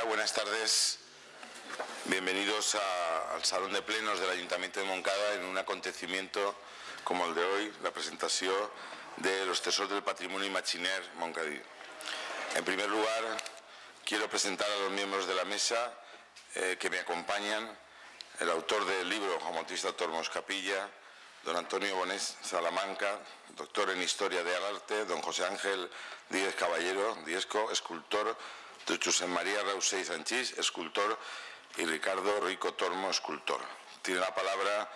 buenas tardes. Bienvenidos al Salón de Plenos del Ayuntamiento de Montcada en un acontecimiento como el de hoy, la presentación de los Tesoros del Patrimonio Imaginaire Montcadí. En primer lugar, quiero presentar a los miembros de la mesa que me acompañan: el autor del libro, Juan Bautista Tormos Capilla, don Antonio Bonet Salamanca, doctor en Historia del Arte, don José Ángel Díez Caballero, Diesco, escultor, don Josep María Rausé y Sanchís, escultor, y Ricardo Rico Tormo, escultor. Tiene la palabra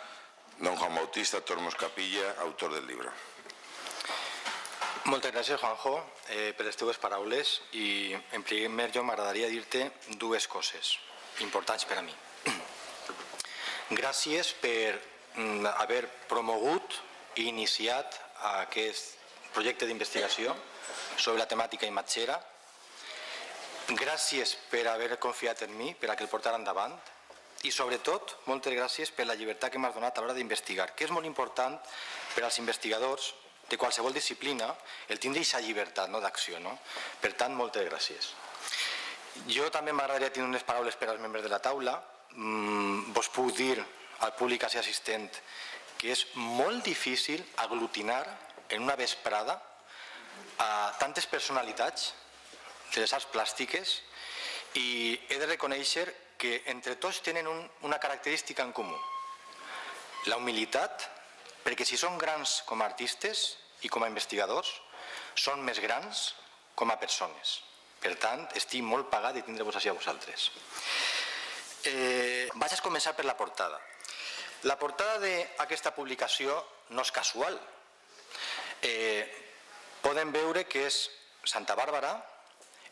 don Juan Bautista Tormos Capilla, autor del libro. Moltes gràcies, Juanjo, per les teves paraules, i en primer lloc m'agradaria dir-te dues coses importants per a mi. Gràcies per haver promogut i iniciat aquest projecte d'investigació sobre la temàtica imatgera. Gràcies per haver confiat en mi, per a que el portara endavant, i sobretot moltes gràcies per la llibertat que m'has donat a l'hora d'investigar, que és molt important per als investigadors de qualsevol disciplina el tindre aquesta llibertat d'acció. Per tant, moltes gràcies. Jo també m'agradaria tenir unes paraules per als membres de la taula. Vos puc dir al públic així assistent que és molt difícil aglutinar en una vesprada a tantes personalitats de les arts plàstiques, i he de reconèixer que entre tots tenen una característica en comú: la humilitat, perquè si són grans com a artistes i com a investigadors, són més grans com a persones. Per tant, estic molt pagat de tindre-vos així a vosaltres. Vaig a començar per la portada. La portada d'aquesta publicació no és casual. Podem veure que és Santa Bàrbara,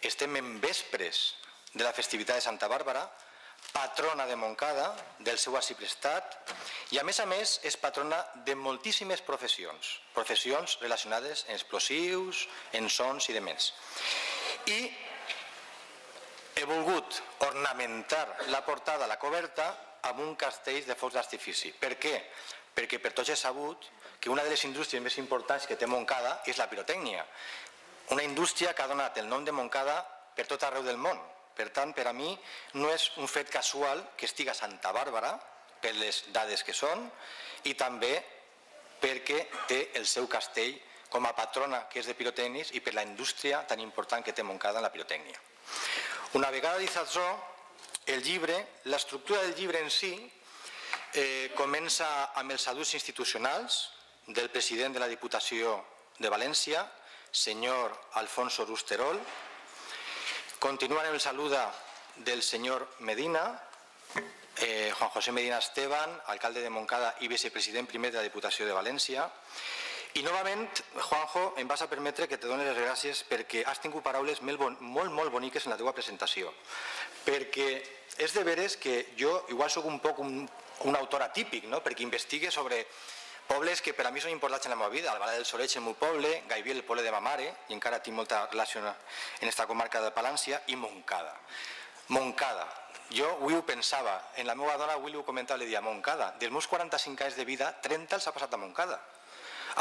estem en vespres de la festivitat de Santa Bàrbara, patrona de Montcada, del seu arxiprestat, i a més és patrona de moltíssimes professions relacionades amb explosius, en sons i demés. I he volgut ornamentar la portada, la coberta, amb un castell de focs d'artifici. Per què? Perquè per tots és sabut que una de les indústries més importants que té Montcada és la pirotècnia, una indústria que ha donat el nom de Montcada per tot arreu del món. Per tant, per a mi no és un fet casual que estigui a Santa Bàrbara, per les dades que són, i també perquè té el seu castell com a patrona que és de pirotècnics i per la indústria tan important que té Montcada en la pirotècnia. Una vegada dit això, el llibre, l'estructura del llibre en si, comença amb els saluts institucionals del president de la Diputació de València, senyor Alfonso Rusterol. Continúa en el saluda del señor Medina, Juan José Medina Esteban, alcalde de Montcada i vicepresident primer de la Diputació de València. I novament, Juanjo, em vas a permetre que te doni les gràcies perquè has tingut paraules molt boniques en la teva presentació. Perquè és de veres que jo igual soc un poc un autor atípic, perquè investigue sobre pobles que per a mi són importants en la meva vida: Albalà del Soleig, el meu poble, Gaibiel, el poble de ma mare, i encara tinc molta relació en aquesta comarca de Palància, i Montcada. Montcada. Jo avui ho pensava, en la meva dona avui ho comentava, li dia: Montcada, dels meus 45 anys de vida, 30 els ha passat a Montcada.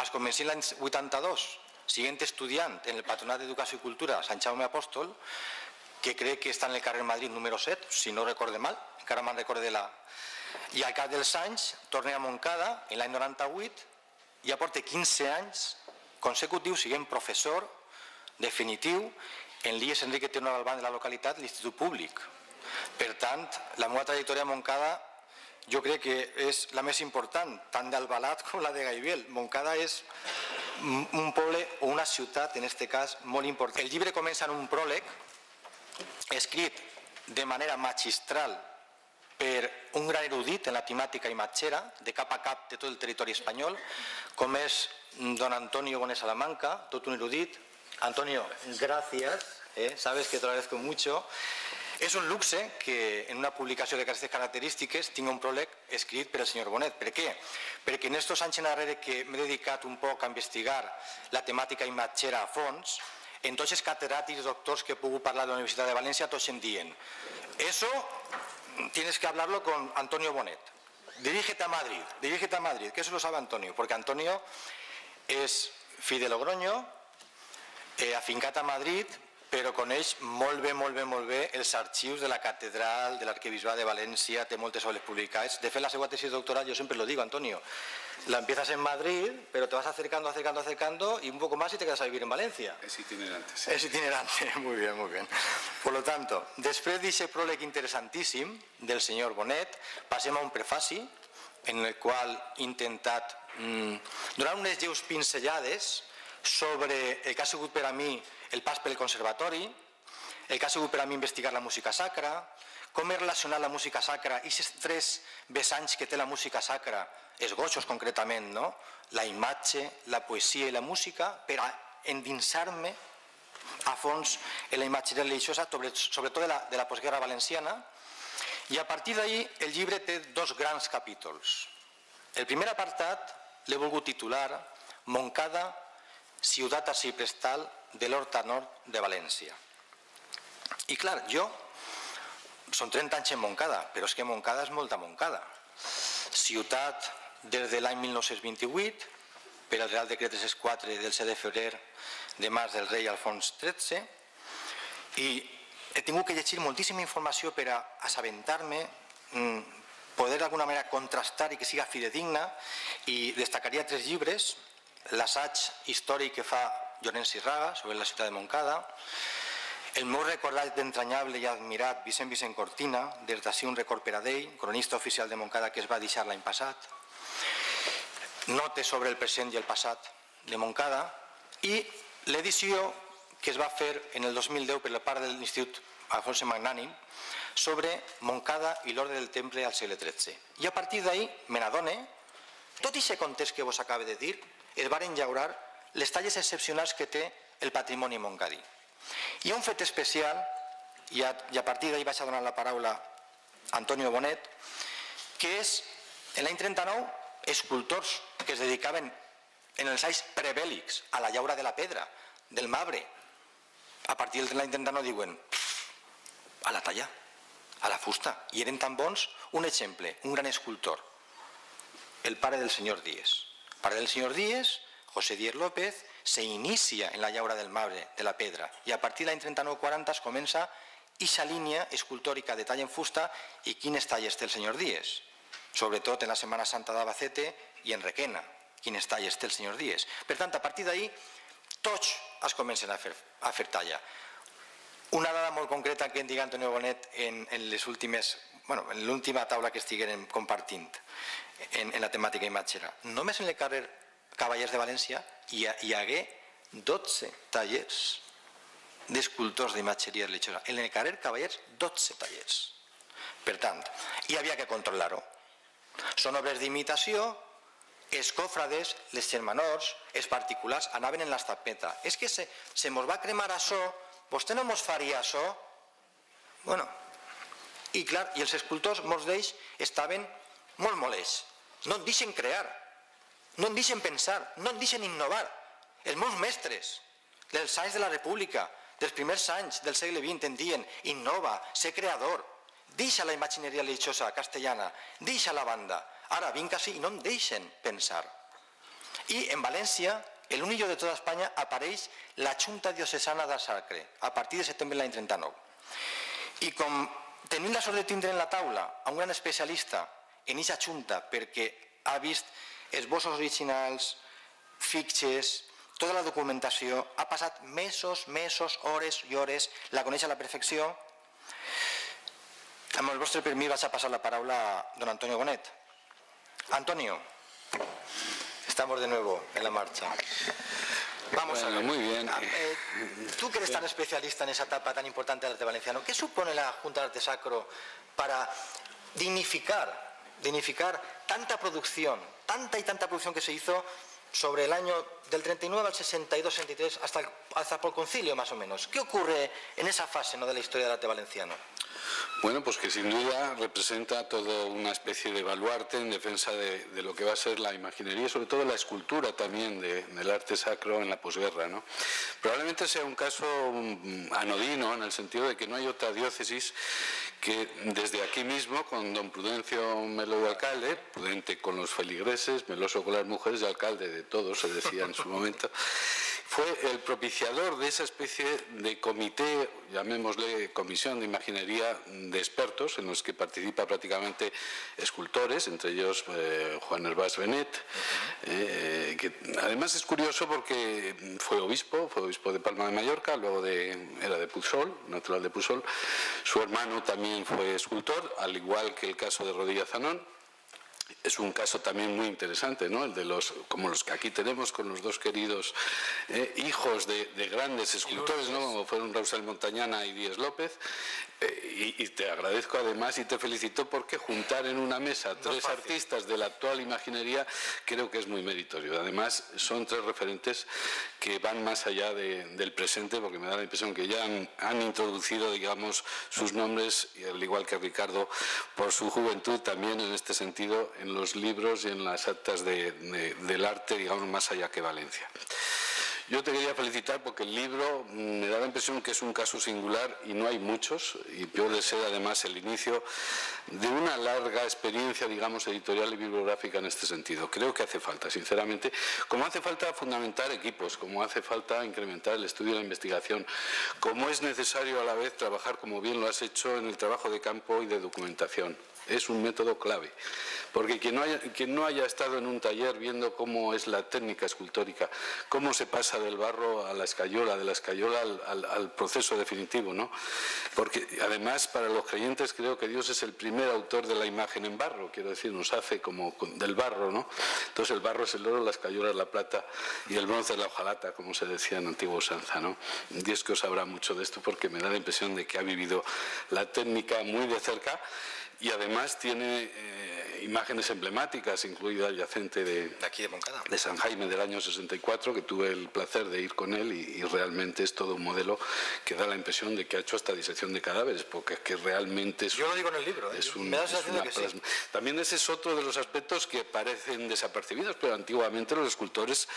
Els començar l'any 82, siguent estudiant en el Patronat d'Educació i Cultura Sant Jaume Apòstol, que crec que està en el carrer Madrid número 7, si no recorde mal, encara me'n recorde la... I al cap dels anys torné a Montcada, en l'any 98, ja porta 15 anys consecutius siguent professor definitiu en l'IES Enrique Ternó Galván de la localitat, l'Institut Públic. Per tant, la meva trajectòria a Montcada jo crec que és la més important, tant d'Albalat com la de Gaibiel. Montcada és un poble o una ciutat, en aquest cas, molt important. El llibre comença en un pròleg escrit de manera magistral per un gran erudit en la temàtica imatgera, de cap a cap de tot el territori espanyol, com és don Antonio Bonet Salamanca, tot un erudit. Antonio, gracias, sabes que te lo agradezco mucho. És un luxe que en una publicació d'aquestes característiques tingui un pròleg escrit per el senyor Bonet. Per què? Perquè en aquests anys enrere que m'he dedicat un poc a investigar la temàtica imatgera a fons, en tots els catedràtics doctors que he pogut parlar de la Universitat de València, tots em diuen: eso tienes que hablarlo con Antonio Bonet. Dirígete a Madrid, que eso lo sabe Antonio, porque Antonio es fill de Logroño, afincat a Madrid, però coneix molt bé els arxius de la catedral, de l'arquebisbat de València, té moltes obres publicades. De fet, la seva tesis doctoral, yo siempre lo digo, Antonio, la empiezas en Madrid, pero te vas acercando y un poco más y te quedas a vivir en Valencia. Es itinerante. Sí. Es itinerante, muy bien, muy bien. Por lo tanto, després d'aquest pròleg interessantíssim del senyor Bonet, passem a un prefaci en el qual he intentat donar unes lleus pinzellades sobre el que ha sigut per a mi el pas pel conservatori, el que ha sigut per a mi investigar la música sacra, com he relacionat la música sacra i aquests tres vessants que té la música sacra, els goixos concretament, no? La imatge, la poesia i la música, per a endinsar-me a fons en la imatgeria religiosa, sobretot de la postguerra valenciana, i a partir d'ahí el llibre té dos grans capítols. El primer apartat l'he volgut titular Montcada, ciutat arxiprestal de l'Horta Nord de València. I clar, jo, són 30 anys en Montcada, però és que Montcada és molta Montcada. Ciutat des de l'any 1928, per al Real Decret 364 del 7 de febrer de març del rei Alfons XIII, i he tingut que llegir moltíssima informació per a assabentar-me, poder d'alguna manera contrastar i que siga fidedigna, i destacaria 3 llibres: l'assaig històric que fa Llorenç Sirraga sobre la ciutat de Montcada, el meu recordat d'entranyable i admirat Vicent Cortina, des d'ací un record per a ell, cronista oficial de Montcada que es va deixar l'any passat, notes sobre el present i el passat de Montcada, i l'edició que es va fer en el 2010 per la part de l'Institut Alfonso Magnànim sobre Montcada i l'ordre del Temple al segle XIII. I a partir d'ahí me n'adone, tot aquest context que vos acabo de dir, es varen llaurar les talles excepcionals que té el patrimoni montcadí. Hi ha un fet especial, i a partir d'ahí vaig a donar la paraula a Antonio Bonet, que és, en l'any 39, escultors que es dedicaven en els anys prebèl·lics a la llaura de la pedra, del marbre. A partir de l'any 39 diuen a la talla, a la fusta, i eren tan bons. Un exemple, un gran escultor, el pare del senyor Díez. El pare del senyor Díez, José Díez López, se inicia en la llaura del marbre, de la pedra, i a partir de l'any 39-40 es comença aquesta línia escultòrica de talla en fusta. I quines talles té el senyor Díez? Sobretot en la Setmana Santa d'Albacete i en Requena, quines talles té el senyor Díez. Per tant, a partir d'ahí, tots es comencen a fer talla. Una dada molt concreta que em digui Antonio Bonet en l'última taula que estiguem compartint en la temàtica imatgera. Només en el carrer Cavallers de València hi hagué 12 tallers d'escultors d'imatgeria religiosa. En el carrer Cavallers, 12 tallers. Per tant, hi havia que controlar-ho. Són obres d'imitació, els cofrades, les germanors, els particulars anaven en l'estapeta. És que se mos va cremar això, vostè no mos faria això? Bueno, i clar, i els escultors, molts d'ells, estaven molt molests. No en deixen crear, no en deixen pensar, no en deixen innovar. Els meus mestres dels anys de la República, dels primers anys del segle XX, en diuen innova, sé creador, deixa la imagineria religiosa castellana, deixa la banda. Ara vinc així i no em deixen pensar. I en València, l'únic lloc de tota Espanya, apareix la Junta Diocesana del Sacre, a partir de setembre de l'any 39. I com tenim la sort de tindre en la taula a un gran especialista en aquesta Junta, perquè ha vist esbossos originals, fitxes, tota la documentació, ha passat mesos, hores i hores, la coneix a la perfecció. Amb el vostre permís vaig a passar la paraula a don Antonio Bonet. Antonio, estamos de nuevo en la marcha. Vamos a ver. Muy bien. Tú que eres tan especialista en esa etapa tan importante del arte valenciano, ¿qué supone la Junta de Arte Sacro para dignificar tanta producción, tanta y tanta producción que se hizo sobre el año del 39 al 62-63 hasta por concilio más o menos? ¿Qué ocurre en esa fase, ¿no?, de la historia del arte valenciano? Bueno, pues que sin duda representa toda una especie de baluarte en defensa de lo que va a ser la imaginería y sobre todo la escultura también del arte sacro en la posguerra, ¿no? Probablemente sea un caso anodino en el sentido de que no hay otra diócesis que desde aquí mismo, con don Prudencio Melo de alcalde, prudente con los feligreses, meloso con las mujeres y alcalde de todos, se decía en su momento, fue el propiciador de esa especie de comité, llamémosle comisión de imaginería de expertos, en los que participa prácticamente escultores, entre ellos Juan Hervás Benet, que además es curioso porque fue obispo de Palma de Mallorca, luego era de Puçol, natural de Puçol. Su hermano también fue escultor, al igual que el caso de Rodilla Zanón. Es un caso también muy interesante, ¿no? El de como los que aquí tenemos, con los dos queridos hijos de grandes escultores, ¿no? Como fueron Rausel Montañana y Díez López. Y te agradezco además y te felicito porque juntar en una mesa tres artistas de la actual imaginería creo que es muy meritorio. Además, son tres referentes que van más allá del presente, porque me da la impresión que ya han introducido, digamos, sus nombres, y al igual que Ricardo, por su juventud también en este sentido, en los libros y en las actas del arte, digamos, más allá que Valencia. Yo te quería felicitar porque el libro me da la impresión que es un caso singular y no hay muchos, y puede ser además el inicio de una larga experiencia, digamos, editorial y bibliográfica en este sentido. Creo que hace falta, sinceramente, como hace falta fundamentar equipos, como hace falta incrementar el estudio y la investigación, como es necesario a la vez trabajar, como bien lo has hecho, en el trabajo de campo y de documentación. Es un método clave, porque quien no haya estado en un taller viendo cómo es la técnica escultórica, cómo se pasa del barro a la escayola, de la escayola al proceso definitivo, ¿no? Porque además para los creyentes creo que Dios es el primer autor de la imagen en barro, quiero decir, nos hace como del barro, ¿no? Entonces el barro es el oro, la escayola es la plata y el bronce es la hojalata, como se decía en antigua usanza, ¿no? Dios que os sabrá mucho de esto porque me da la impresión de que ha vivido la técnica muy de cerca. Y además tiene imágenes emblemáticas, incluida el yacente de aquí de Moncada, de San Jaime del año 64, que tuve el placer de ir con él y realmente es todo un modelo que da la impresión de que ha hecho hasta disección de cadáveres, porque es que realmente es... Yo lo digo en el libro, me da la sensación de que sí. También ese es otro de los aspectos que parecen desapercibidos, pero antiguamente los escultores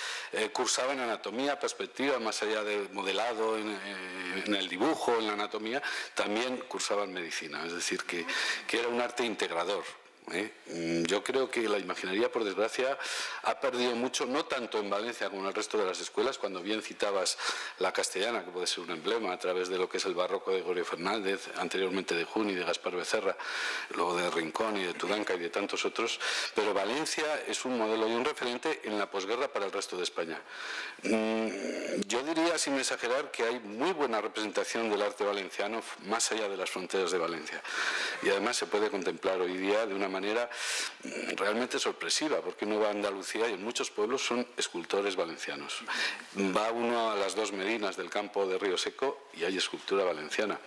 cursaban anatomía, perspectiva, más allá del modelado, en el dibujo, en la anatomía, también cursaban medicina, es decir, que era un arte integrador. Yo creo que la imaginería, por desgracia, ha perdido mucho, no tanto en Valencia como en el resto de las escuelas, cuando bien citabas la castellana, que puede ser un emblema a través de lo que es el barroco de Gregorio Fernández, anteriormente de Juni, de Gaspar Becerra, luego de Rincón y de Tudanca y de tantos otros, pero Valencia es un modelo y un referente en la posguerra para el resto de España. Yo diría, sin exagerar, que hay muy buena representación del arte valenciano más allá de las fronteras de Valencia, y además se puede contemplar hoy día de una manera realmente sorpresiva, porque uno va a Andalucía y en muchos pueblos son escultores valencianos. Va uno a las dos Medinas del campo de Río Seco y hay escultura valenciana,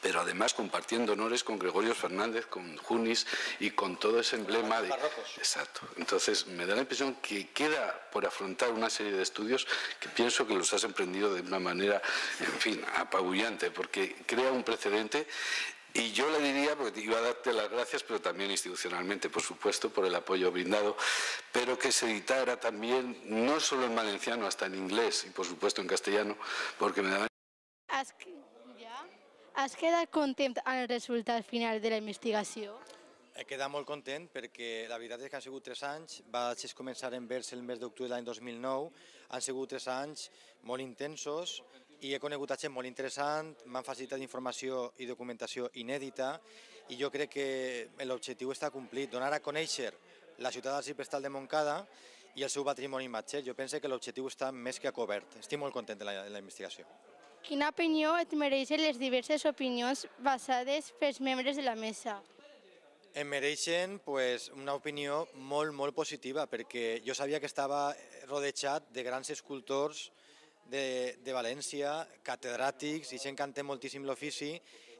pero además compartiendo honores con Gregorio Fernández, con Junis y con todo ese emblema de... Exacto. Entonces me da la impresión que queda por afrontar una serie de estudios que pienso que los has emprendido de una manera, en fin, apabullante, porque crea un precedente. Y yo le diría, porque iba a darte las gracias, pero también institucionalmente, por supuesto, por el apoyo brindado, pero que se editara también, no solo en valenciano, hasta en inglés y, por supuesto, en castellano, porque me da... Has quedat content amb el resultat final de la investigació? He quedat molt content perquè la veritat és que han sigut 3 anys, vaig començar en vers el mes d'octubre de l'any 2009, han sigut 3 anys molt intensos i he conegut a gent molt interessant, m'han facilitat informació i documentació inèdita i jo crec que l'objectiu està complit, donar a conèixer la ciutat arxiprestal de Montcada i el seu patrimoni imatger. Jo penso que l'objectiu està més que cobert. Estic molt content de la investigació. Quina opinió et mereixen les diverses opinions basades pels membres de la mesa? Em mereixen una opinió molt positiva, perquè jo sabia que estava rodejat de grans escultors de València, catedràtics i gent que entén moltíssim l'ofici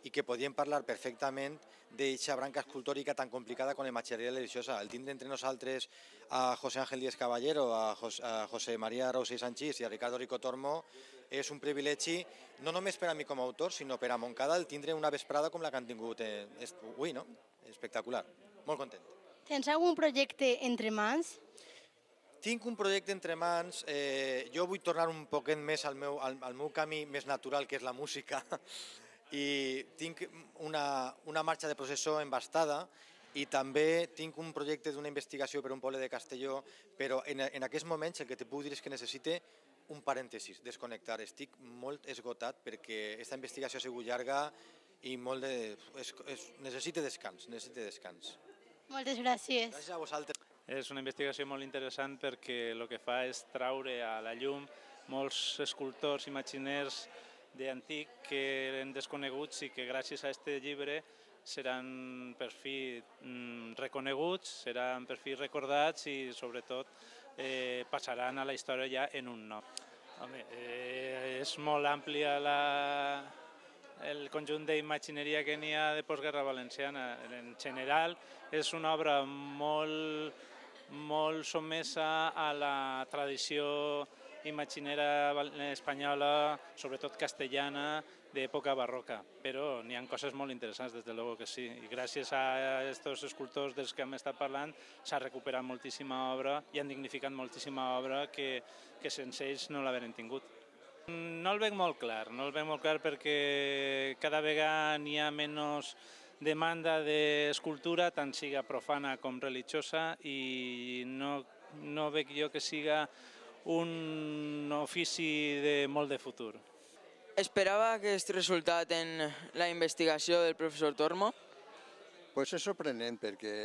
i que podien parlar perfectament d'aquesta branca escultòrica tan complicada com la imatgeria religiosa. El tindre entre nosaltres a José Ángel Díez Caballero, a José María Rousell Sanchís i a Ricardo Rico Tormo és un privilegi no només per a mi com a autor, sinó per a Montcada el tindre una vesprada com la que han tingut avui, no? Espectacular, molt content. Tens algun projecte entre mans? Tinc un projecte entre mans, jo vull tornar un poquet més al meu camí més natural, que és la música, i tinc una marxa de processó embastada i també tinc un projecte d'una investigació per un poble de Castelló, però en aquests moments el que te puc dir és que necessite un parèntesis, desconnectar. Estic molt esgotat perquè aquesta investigació ha sigut llarga i necessita descans, Moltes gràcies. Gràcies a vosaltres. És una investigació molt interessant perquè el que fa és traure a la llum molts escultors i imaginers d'antic que eren desconeguts i que gràcies a aquest llibre seran per fi reconeguts, seran per fi recordats i sobretot passaran a la història ja en un nom. Home, és molt àmplia el conjunt d'imagineria que n'hi ha de postguerra valenciana. En general és una obra molt sotmesa a la tradició imaginera espanyola, sobretot castellana, d'època barroca, però n'hi ha coses molt interessants, des de luego que sí. I gràcies a aquests escultors dels que hem estat parlant s'ha recuperat moltíssima obra i han dignificat moltíssima obra que sense ells no l'haurien tingut. No el veig molt clar perquè cada vegada n'hi ha menys demanda d'escultura, tant siga profana com religiosa, i no veig jo que siga un ofici de molt de futur. Esperava aquest resultat en la investigació del professor Tormo? Pues és sorprenent perquè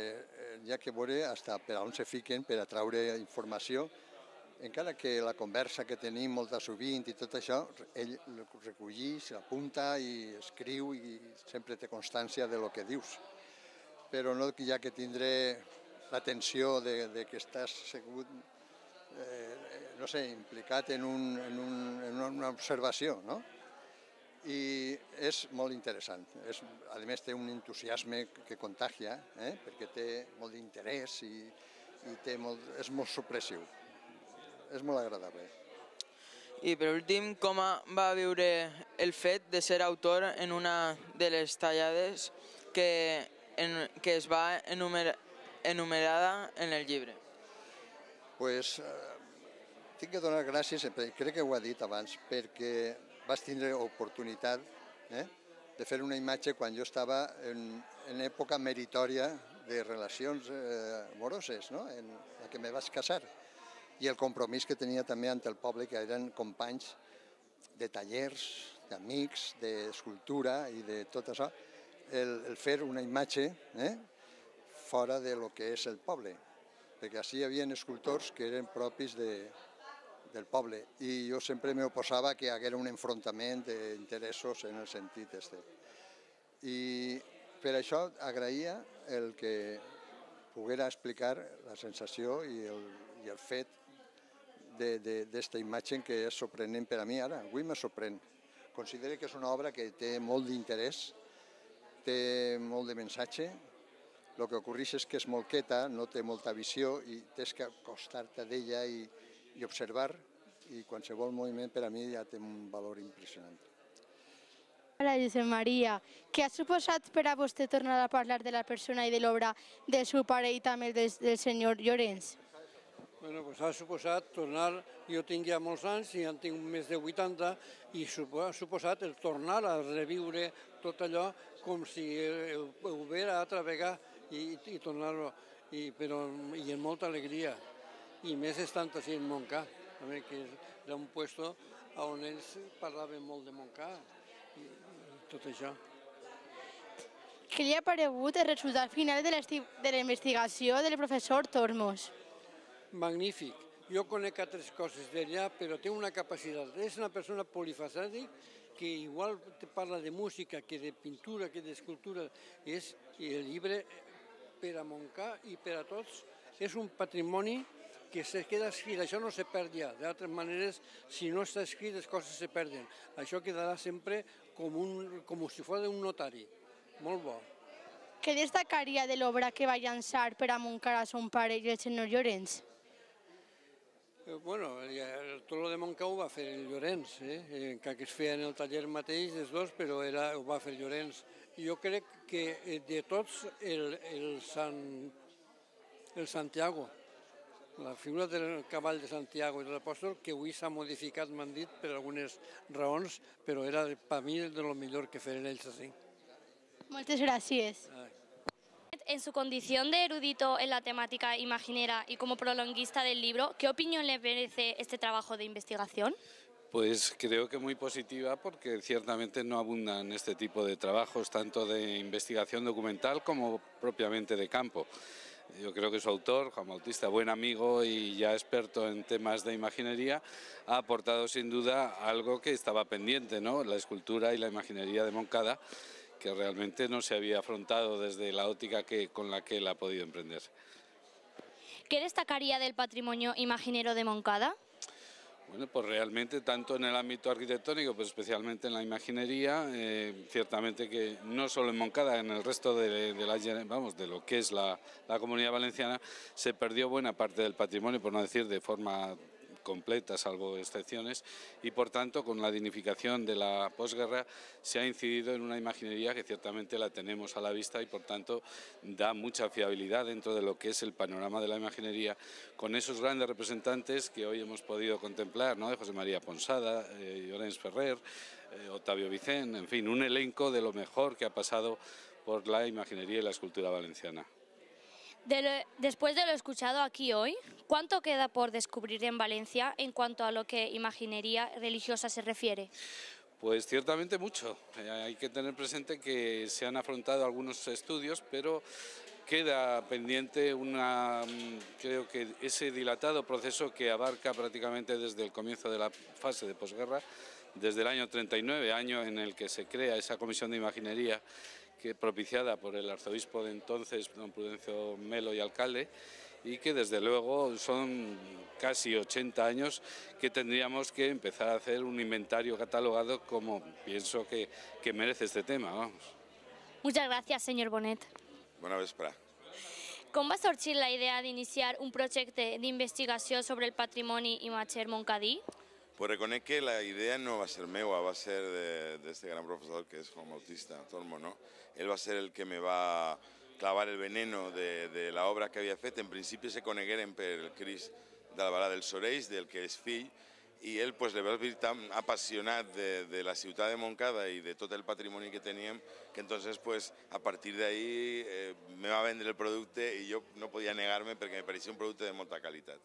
hi ha que veure per on se fiquen per atraure informació, encara que la conversa que tenim molt sovint i tot això, ell recollix, l'apunta i escriu i sempre té constància de lo que dius. Però no hi ha que tindre l'atenció de que estàs segut, no sé, implicat en una observació, no? I és molt interessant. A més, té un entusiasme que contagia, perquè té molt d'interès i és molt supressiu. És molt agradable. I per últim, com va viure el fet de ser autor en una de les tallades que es va enumerada en el llibre? Doncs tinc que donar gràcies, crec que ho ha dit abans, perquè vaig tindre oportunitat de fer una imatge quan jo estava en època meritòria de relacions amoroses, en la que me vaig casar, i el compromís que tenia també ante el poble, que eren companys de tallers, d'amics, d'escultura i de tot això, el fer una imatge fora de lo que és el poble, perquè així hi havia escultors que eren propis del poble, i jo sempre m'oposava que hi hagués un enfrontament d'interessos en el sentit este. I per això agraïa el que poguera explicar la sensació i el fet d'esta imatge que és sorprenent per a mi ara. Avui me sorprèn. Considero que és una obra que té molt d'interès, té molt de missatge. El que ocorreix és que és molt quieta, no té molta visió i tens que acostar-te d'ella i observar, i qualsevol moviment per a mi ja té un valor impressionant. Hola, Josep Maria. Què ha suposat per a vostè tornar a parlar de la persona i de l'obra del seu pare i també del senyor Llorens? Bueno, pues ha suposat tornar, jo tinc ja molts anys, ja en tinc més de 80, i ha suposat el tornar a reviure tot allò com si ho vera altra vegada i tornar-ho, i amb molta alegria. I més estant així en Montcà, que era un lloc on ells parlaven molt de Montcà i tot això. Què li ha paregut el resultat final de la investigació del professor Tormos? Magnífic. Jo conec altres coses d'allà, però té una capacitat. És una persona polifacètica que igual te parla de música, que de pintura, que d'escultura. I el llibre per a Montcà i per a tots és un patrimoni que se queda escrit. Això no se perd ja. D'altres maneres, si no està escrit, les coses se perden. Això quedarà sempre com si fos un notari. Molt bo. Què destacaria de l'obra que va llançar per a Montcà a son pare i el senyor Llorens? Bueno, tot el de Montcà ho va fer el Llorens, encara que es feia en el taller mateix dels dos, però ho va fer Llorens. Jo crec que de tots el Santiago, la figura del cavall de Santiago i de l'apòstol, que avui s'ha modificat, m'han dit, per algunes raons, però era per mi de lo millor que feren ells així. Moltes gràcies. en su condición de erudito en la temática imaginera y como prolonguista del libro, ¿qué opinión le merece este trabajo de investigación? Pues creo que muy positiva, porque ciertamente no abundan este tipo de trabajos, tanto de investigación documental como propiamente de campo. Yo creo que su autor, Juan Bautista, buen amigo y ya experto en temas de imaginería, ha aportado sin duda algo que estaba pendiente, ¿no? La escultura y la imaginería de Moncada, que realmente no se había afrontado desde la óptica con la que él ha podido emprender. ¿Qué destacaría del patrimonio imaginero de Moncada? Bueno, pues realmente tanto en el ámbito arquitectónico, pues especialmente en la imaginería, ciertamente que no solo en Moncada, en el resto de lo que es la Comunidad Valenciana, se perdió buena parte del patrimonio, por no decir de forma completa, salvo excepciones, y por tanto con la dignificación de la posguerra se ha incidido en una imaginería que ciertamente la tenemos a la vista y por tanto da mucha fiabilidad dentro de lo que es el panorama de la imaginería, con esos grandes representantes que hoy hemos podido contemplar, ¿no? De José María Ponsada, Llorens Ferrer, Octavio Vicent, en fin, un elenco de lo mejor que ha pasado por la imaginería y la escultura valenciana. Después de lo escuchado aquí hoy, ¿cuánto queda por descubrir en Valencia en cuanto a lo que imaginería religiosa se refiere? Pues ciertamente mucho. Hay que tener presente que se han afrontado algunos estudios, pero queda pendiente creo que ese dilatado proceso que abarca prácticamente desde el comienzo de la fase de posguerra, desde el año 39, año en el que se crea esa comisión de imaginería, propiciada por el arzobispo de entonces, don Prudencio Melo y alcalde, y que desde luego son casi 80 años que tendríamos que empezar a hacer un inventario catalogado como pienso que merece este tema. Vamos. Muchas gracias, señor Bonet. Bona vesprada. Com va sorgir la idea d'iniciar un projecte d'investigació sobre el patrimoni imatger moncadí? Pues reconec que la idea no va a ser meua, va a ser de este gran profesor que es Juan Bautista Tormo, ¿no? Él va a ser el que me va a clavar el veneno de la obra que havia fet. En principi se conegueren per el Crist d'Albarà dels Sorells, del que és fill, i ell pues, li va vir tan apassionat de la ciutat de Moncada i de tot el patrimoni que teníem, que entonces pues, a partir d'ahí me va vendre el producte i jo no podia negar-me perquè me pareixia un producte de molta qualitat.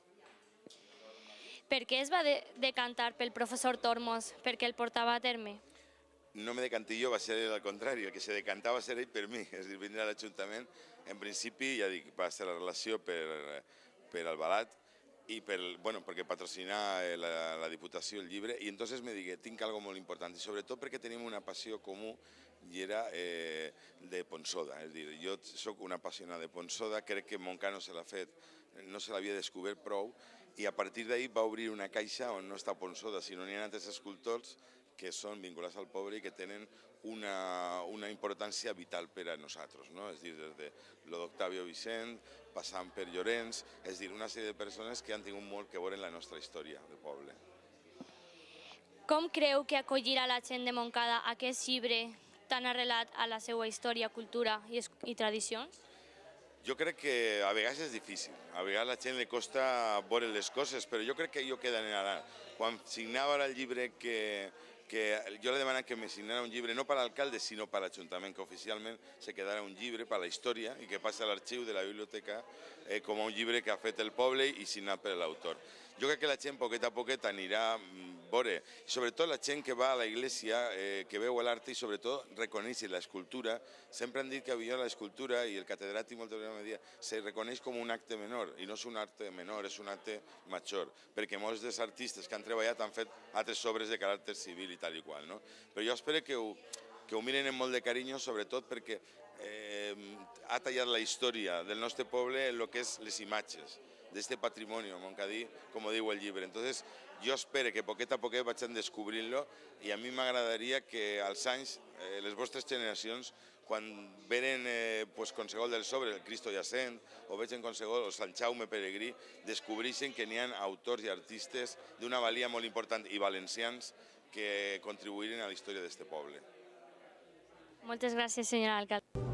Per què es va decantar pel professor Tormos perquè el portava a terme? No me decanté jo, va ser al contrari, el que se decantava va ser ell per mi, és a dir, vindre a l'Ajuntament, en principi, ja dic, va ser la relació per Albalat i perquè patrocinar la Diputació el llibre, i entonces me digué, tinc algo molt important, i sobretot perquè tenim una passió comú, i era de Ponsoda, és a dir, jo soc un apassionat de Ponsoda, crec que Moncada no se l'ha fet, no se l'havia descobert prou, i a partir d'ahir va obrir una caixa on no està Ponsoda, sinó n'hi ha altres escultors que són vinculats al poble i que tenen una importància vital per a nosaltres, no? És a dir, des de lo d'Octavio Vicent, passant per Llorens, és a dir, una sèrie de persones que han tingut molt que veure en la nostra història de poble. Com creu que acollirà la gent de Moncada aquest llibre tan arrelat a la seva història, cultura i tradicions? Jo crec que a vegades és difícil, a vegades a la gent li costa veure les coses, però jo crec que allò queda en el... Quan signava el llibre que jo le demanava que me signara un llibre no per l'alcalde, sinó per l'Ajuntament, que oficialment se quedara un llibre per la història i que passi a l'arxiu de la biblioteca com un llibre que ha fet el poble i signat per l'autor. Jo crec que la gent poquet a poquet anirà a veure, i sobretot la gent que va a la iglesia, que veu l'art i sobretot reconeix l'escultura. Sempre han dit que avui l'escultura, i el catedràtic moltes vegades me deia, se reconeix com un acte menor, i no és un acte menor, és un acte major, perquè molts dels artistes que han treballat han fet altres obres de caràcter civil i tal i qual, no? Però jo espero que ho miren amb molt de carinyo, sobretot perquè ha tallat la història del nostre poble en el que és les imatges d'este patrimoni moncadí, com diu el llibre. Entonces, jo espero que poquet a poquet vagin descobrint-lo i a mi m'agradaria que als anys, les vostres generacions, quan venen Consegol del Sobre, el Cristo Jacent, o vegen Consegol o Sant Jaume Peregrí, descobreixen que n'hi ha autors i artistes d'una valia molt important i valencians que contribuïren a la història d'este poble. Moltes gràcies, senyor alcalde.